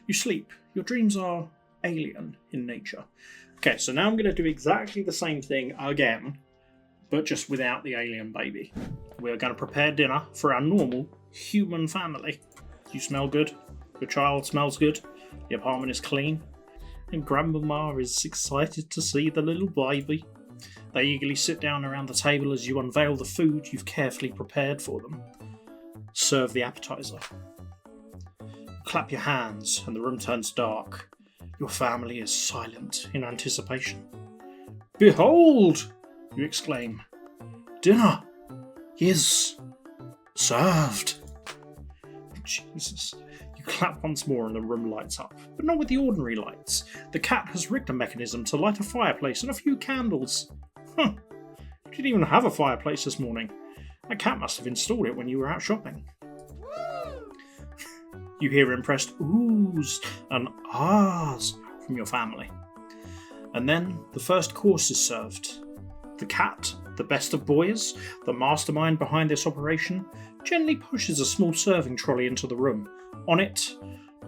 You sleep. Your dreams are alien in nature. Okay, so now I'm going to do exactly the same thing again, but just without the alien baby. We're going to prepare dinner for our normal human family. You smell good. Your child smells good. The apartment is clean. And Grandmama is excited to see the little baby. They eagerly sit down around the table as you unveil the food you've carefully prepared for them. Serve the appetizer. Clap your hands and the room turns dark. Your family is silent in anticipation. Behold! You exclaim. Dinner is served. Jesus. You clap once more and the room lights up, but not with the ordinary lights. The cat has rigged a mechanism to light a fireplace and a few candles. You didn't even have a fireplace this morning. That cat must have installed it when you were out shopping. You hear impressed oohs and ahs from your family. And then the first course is served. The cat, the best of boys, the mastermind behind this operation, gently pushes a small serving trolley into the room. On it,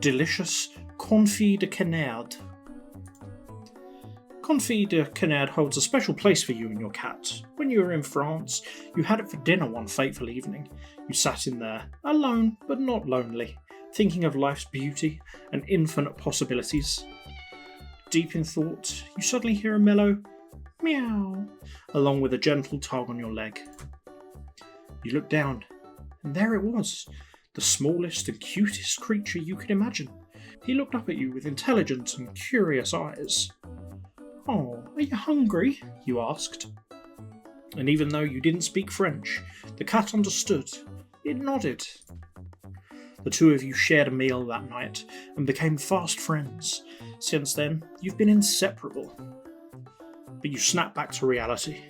delicious confit de canard. Confit de canard holds a special place for you and your cat. When you were in France, you had it for dinner one fateful evening. You sat in there, alone but not lonely, thinking of life's beauty and infinite possibilities. Deep in thought, you suddenly hear a mellow meow, along with a gentle tug on your leg. You look down, and there it was, the smallest and cutest creature you could imagine. He looked up at you with intelligent and curious eyes. "Oh, are you hungry?" you asked. And even though you didn't speak French, the cat understood. It nodded. The two of you shared a meal that night and became fast friends. Since then, you've been inseparable. But you snap back to reality.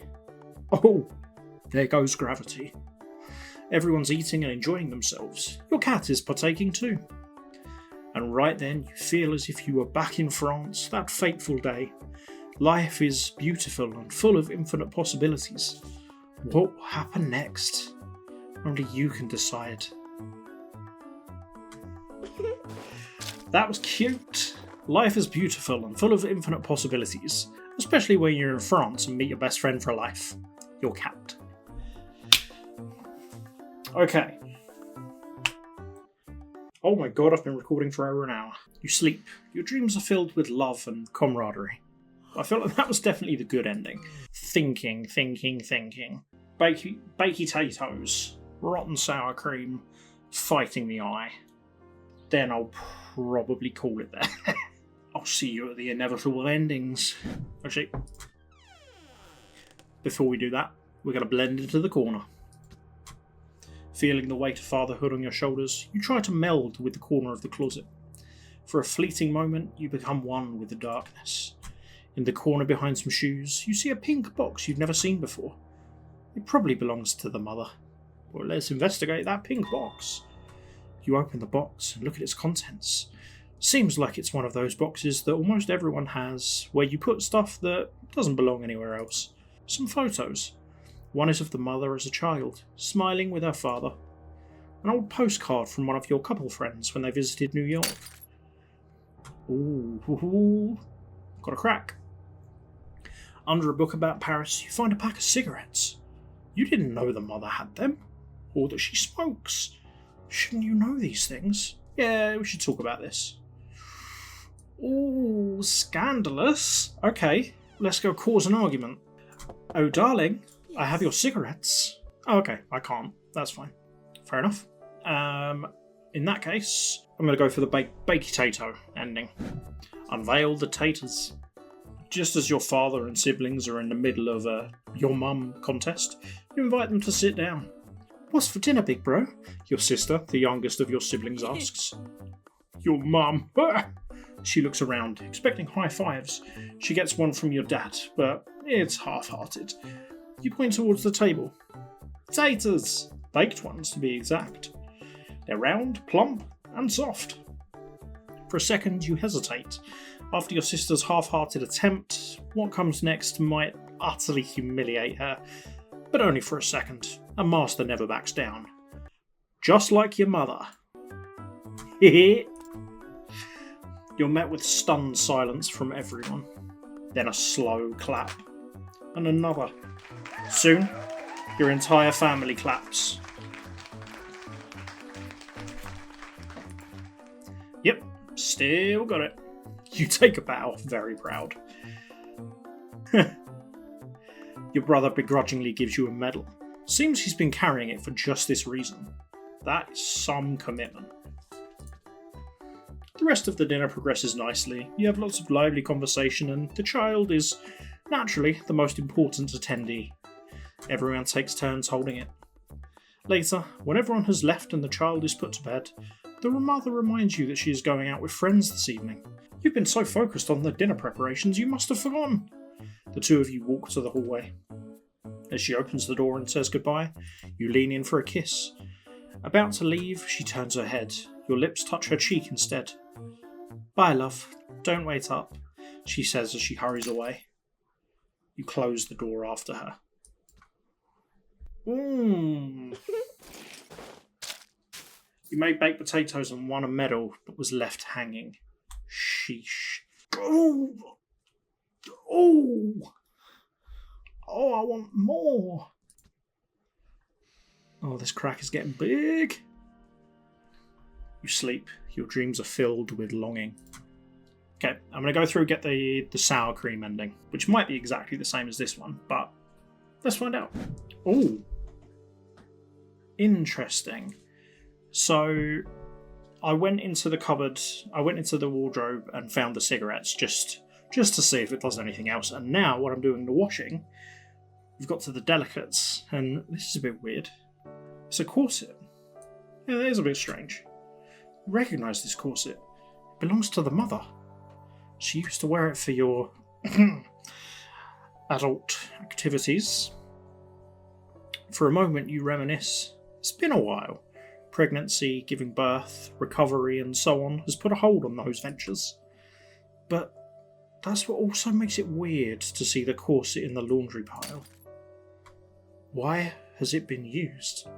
Oh, there goes gravity. Everyone's eating and enjoying themselves. Your cat is partaking too. And right then, you feel as if you were back in France that fateful day. Life is beautiful and full of infinite possibilities. What will happen next? Only you can decide. That was cute. Life is beautiful and full of infinite possibilities, especially when you're in France and meet your best friend for life, your cat. Okay. Oh my god, I've been recording for over an hour. You sleep. Your dreams are filled with love and camaraderie. I feel like that was definitely the good ending. Thinking. Bakey potatoes, rotten sour cream, fighting the eye. Then I'll probably call it there. I'll see you at the inevitable endings. Actually, before we do that, we're going to blend into the corner. Feeling the weight of fatherhood on your shoulders, you try to meld with the corner of the closet. For a fleeting moment, you become one with the darkness. In the corner behind some shoes, you see a pink box you've never seen before. It probably belongs to the mother. Well, let's investigate that pink box. You open the box and look at its contents. Seems like it's one of those boxes that almost everyone has, where you put stuff that doesn't belong anywhere else. Some photos. One is of the mother as a child, smiling with her father. An old postcard from one of your couple friends when they visited New York. Ooh, got a crack. Under a book about Paris, you find a pack of cigarettes. You didn't know the mother had them, or that she smokes. Shouldn't you know these things? Yeah, we should talk about this. Ooh, scandalous. Okay, let's go cause an argument. Oh, darling, I have your cigarettes. Oh, okay, I can't. That's fine. Fair enough. In that case, I'm going to go for the baked potato ending. Unveil the taters. Just as your father and siblings are in the middle of a your mum contest, you invite them to sit down. What's for dinner, big bro? Your sister, the youngest of your siblings, asks. Your mum. She looks around, expecting high fives. She gets one from your dad, but it's half-hearted. You point towards the table. Taters! Baked ones, to be exact. They're round, plump, and soft. For a second, you hesitate. After your sister's half-hearted attempt, what comes next might utterly humiliate her. But only for a second. A master never backs down. Just like your mother. Hehe. You're met with stunned silence from everyone. Then a slow clap. And another. Soon, your entire family claps. Yep, still got it. You take a bow, very proud. Your brother begrudgingly gives you a medal. Seems he's been carrying it for just this reason. That is some commitment. The rest of the dinner progresses nicely. You have lots of lively conversation, and the child is, naturally, the most important attendee. Everyone takes turns holding it. Later, when everyone has left and the child is put to bed, the mother reminds you that she is going out with friends this evening. You've been so focused on the dinner preparations you must have forgotten. The two of you walk to the hallway. As she opens the door and says goodbye, you lean in for a kiss. About to leave, she turns her head. Your lips touch her cheek instead. Bye, love. Don't wait up, she says as she hurries away. You close the door after her. You made baked potatoes and won a medal, but was left hanging. Sheesh. Oh, I want more. Oh, this crack is getting big. You sleep. Your dreams are filled with longing. Okay, I'm going to go through and get the sour cream ending, which might be exactly the same as this one, but let's find out. Oh, interesting. So I went into the cupboard, I went into the wardrobe and found the cigarettes just to see if it does anything else. And now when I'm doing the washing, we've got to the delicates, and this is a bit weird. It's a corset. Yeah, that is a bit strange. You recognise this corset. It belongs to the mother. She used to wear it for your adult activities. For a moment you reminisce. It's been a while. Pregnancy, giving birth, recovery and so on has put a hold on those ventures. But that's what also makes it weird to see the corset in the laundry pile. Why has it been used?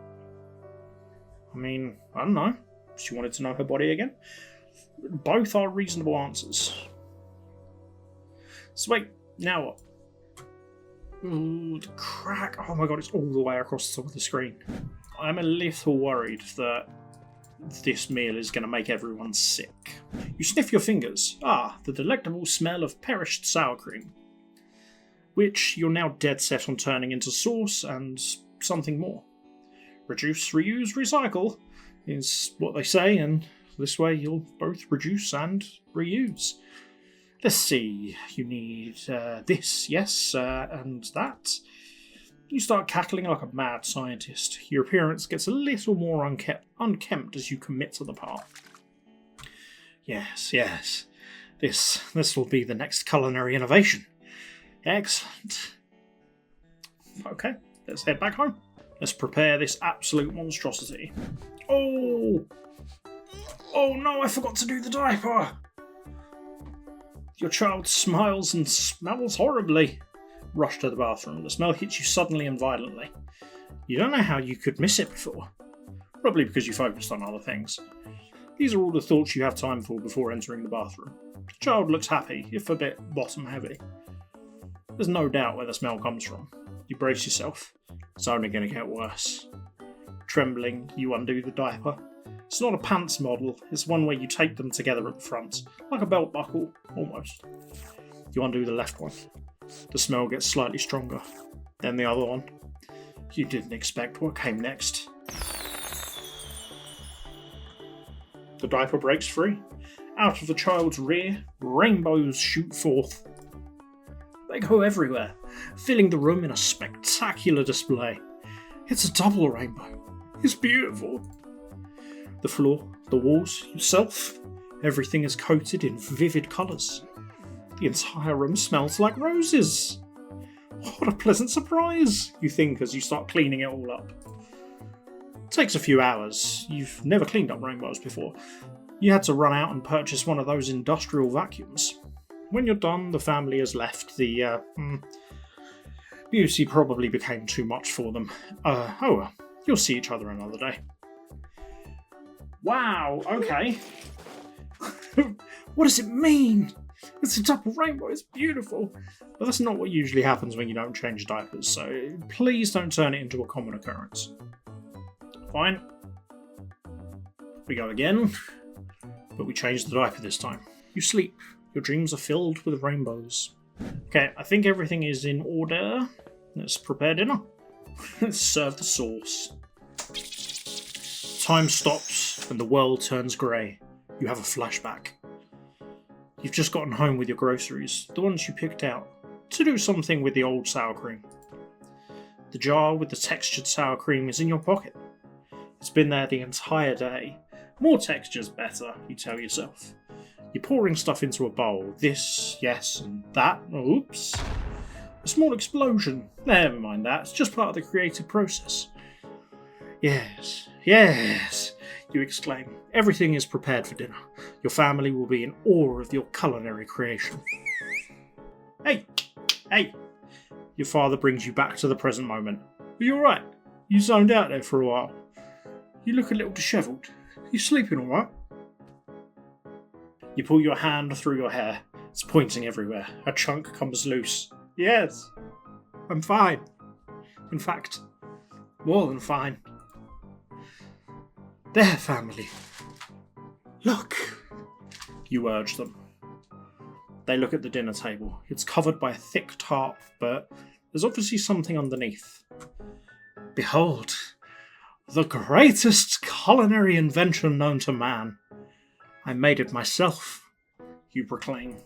I mean, I don't know. She wanted to know her body again? Both are reasonable answers. So wait, now what? Ooh, the crack. Oh my god, it's all the way across the top of the screen. I'm a little worried that this meal is going to make everyone sick. You sniff your fingers. Ah, the delectable smell of perished sour cream. Which you're now dead set on turning into sauce and something more. Reduce, reuse, recycle is what they say, and this way you'll both reduce and reuse. Let's see, you need this, yes, and that. You start cackling like a mad scientist. Your appearance gets a little more unkempt as you commit to the part. Yes, this will be the next culinary innovation. Excellent. Okay, let's head back home. Let's prepare this absolute monstrosity. Oh no, I forgot to do the diaper! Your child smiles and smells horribly. Rush to the bathroom. The smell hits you suddenly and violently. You don't know how you could miss it before. Probably because you focused on other things. These are all the thoughts you have time for before entering the bathroom. The child looks happy, if a bit bottom heavy. There's no doubt where the smell comes from. You brace yourself. It's only going to get worse. Trembling, you undo the diaper. It's not a pants model, it's one where you tape them together at the front, like a belt buckle, almost. You undo the left one. The smell gets slightly stronger. Then the other one. You didn't expect what came next. The diaper breaks free. Out of the child's rear, rainbows shoot forth. They go everywhere, filling the room in a spectacular display. It's a double rainbow. It's beautiful. The floor, the walls, yourself, everything is coated in vivid colours. The entire room smells like roses. What a pleasant surprise, you think as you start cleaning it all up. It takes a few hours. You've never cleaned up rainbows before. You had to run out and purchase one of those industrial vacuums. When you're done, the family has left. The beauty probably became too much for them. Oh well, you'll see each other another day. Wow, okay. What does it mean? It's a double rainbow, it's beautiful. But that's not what usually happens when you don't change diapers, so please don't turn it into a common occurrence. Fine. We go again, but we change the diaper this time. You sleep. Your dreams are filled with rainbows. Okay, I think everything is in order. Let's prepare dinner. Let's serve the sauce. Time stops and the world turns grey. You have a flashback. You've just gotten home with your groceries, the ones you picked out, to do something with the old sour cream. The jar with the textured sour cream is in your pocket. It's been there the entire day. More texture's better, you tell yourself. You're pouring stuff into a bowl. This, yes, and that. Oops. A small explosion. Never mind that. It's just part of the creative process. Yes, you exclaim. Everything is prepared for dinner. Your family will be in awe of your culinary creation. Hey! Your father brings you back to the present moment. Are you alright? You zoned out there for a while. You look a little dishevelled. You sleeping alright? You pull your hand through your hair. It's pointing everywhere. A chunk comes loose. Yes, I'm fine. In fact, more than fine. There, family. Look, you urge them. They look at the dinner table. It's covered by a thick tarp, but there's obviously something underneath. Behold, the greatest culinary invention known to man. I made it myself, you proclaim.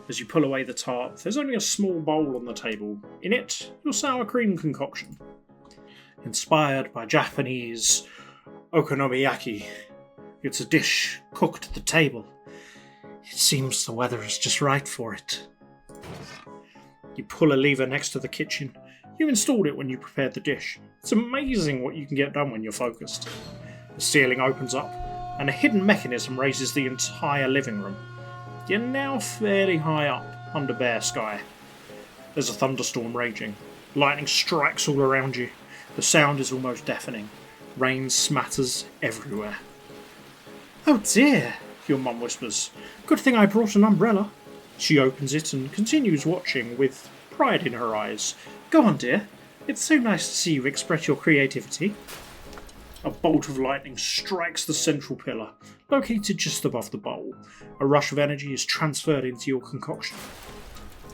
As you pull away the tarp, there's only a small bowl on the table. In it, your sour cream concoction. Inspired by Japanese okonomiyaki, it's a dish cooked at the table. It seems the weather is just right for it. You pull a lever next to the kitchen. You installed it when you prepared the dish. It's amazing what you can get done when you're focused. The ceiling opens up, and a hidden mechanism raises the entire living room. You're now fairly high up, under bare sky. There's a thunderstorm raging. Lightning strikes all around you. The sound is almost deafening. Rain smatters everywhere. "Oh dear," your mum whispers. "Good thing I brought an umbrella." She opens it and continues watching with pride in her eyes. "Go on, dear. It's so nice to see you express your creativity." A bolt of lightning strikes the central pillar, located just above the bowl. A rush of energy is transferred into your concoction.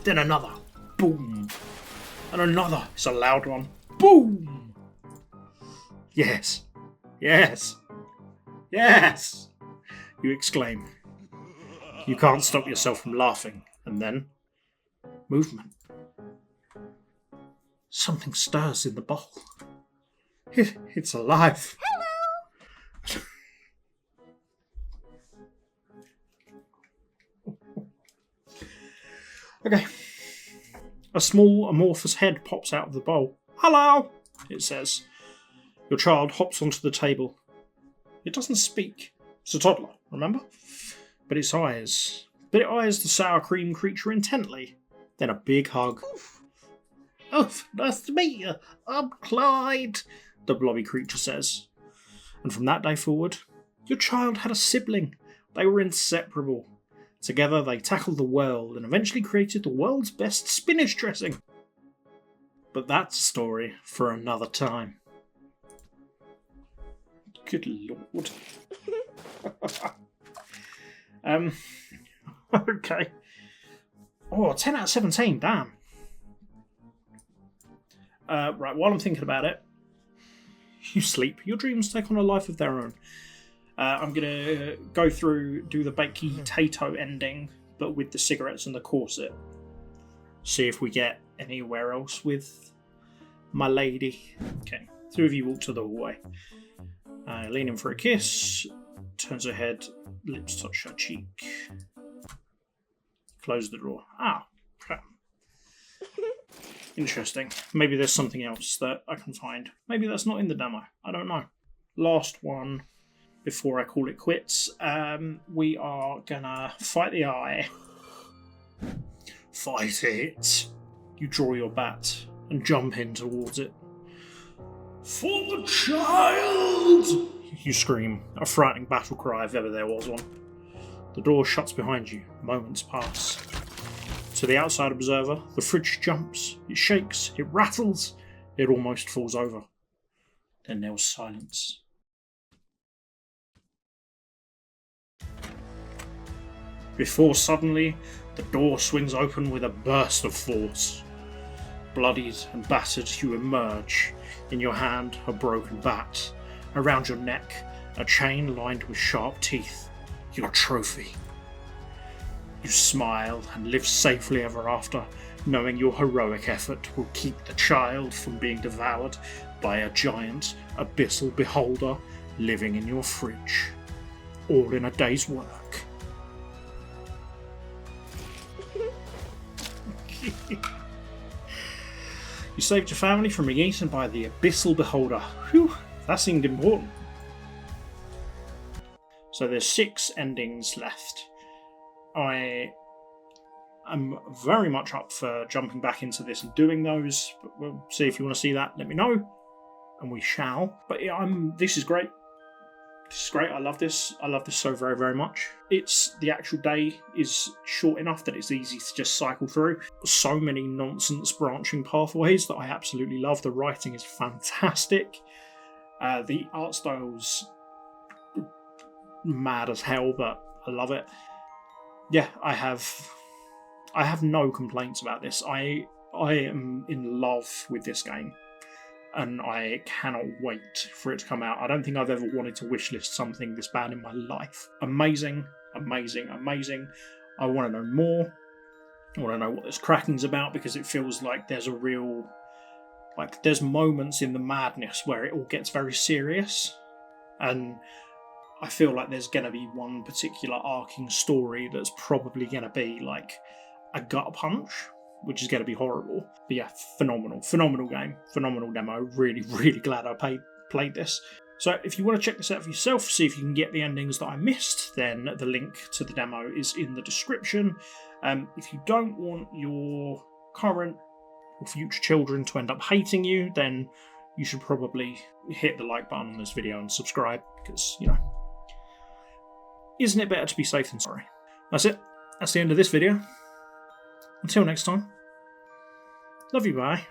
Then another. Boom. And another. It's a loud one. Boom. Yes. Yes. Yes. You exclaim. You can't stop yourself from laughing. And then, movement. Something stirs in the bowl. It's alive. Hello. Okay. A small amorphous head pops out of the bowl. "Hello," it says. Your child hops onto the table. It doesn't speak. It's a toddler, remember? But it eyes the sour cream creature intently. Then a big hug. "Oof, nice to meet you. I'm Clyde," the blobby creature says. And from that day forward, your child had a sibling. They were inseparable. Together they tackled the world and eventually created the world's best spinach dressing. But that's a story for another time. Good lord. Okay. Oh, 10 out of 17, damn. Right, while I'm thinking about it, you sleep. Your dreams take on a life of their own. I'm going to go through, do the Bakey Tato ending, but with the cigarettes and the corset. See if we get anywhere else with my lady. Okay, three of you walk to the hallway. Lean in for a kiss, turns her head, lips touch her cheek. Close the door. Ah, crap. Interesting. Maybe there's something else that I can find. Maybe that's not in the demo. I don't know. Last one before I call it quits. We are gonna fight the eye. Fight it. You draw your bat and jump in towards it. "For the child!" you scream, a frightening battle cry if ever there was one. The door shuts behind you. Moments pass. To the outside observer, the fridge jumps, it shakes, it rattles, it almost falls over. Then there was silence. Before suddenly, the door swings open with a burst of force. Bloodied and battered, you emerge. In your hand, a broken bat. Around your neck, a chain lined with sharp teeth. Your trophy. You smile and live safely ever after, knowing your heroic effort will keep the child from being devoured by a giant abyssal beholder living in your fridge. All in a day's work. You saved your family from being eaten by the abyssal beholder. Whew, that seemed important. So there's 6 endings left. I am very much up for jumping back into this and doing those, but we'll see. If you want to see that, let me know, and we shall. But yeah, this is great. This is great. I love this. I love this so very, very much. The actual day is short enough that it's easy to just cycle through. So many nonsense branching pathways that I absolutely love. The writing is fantastic. The art style's mad as hell, but I love it. Yeah, I have no complaints about this. I am in love with this game, and I cannot wait for it to come out. I don't think I've ever wanted to wishlist something this bad in my life. Amazing, amazing, amazing. I want to know more. I want to know what this cracking's about, because it feels like there's a real... there's moments in the madness where it all gets very serious, and I feel like there's going to be one particular arcing story that's probably going to be like a gut punch, which is going to be horrible. But yeah, phenomenal game, phenomenal demo. Really, really glad I played this. So if you want to check this out for yourself, see if you can get the endings that I missed, then the link to the demo is in the description. If you don't want your current or future children to end up hating you, then you should probably hit the like button on this video and subscribe, because, you know, isn't it better to be safe than sorry? That's it. That's the end of this video. Until next time. Love you, bye.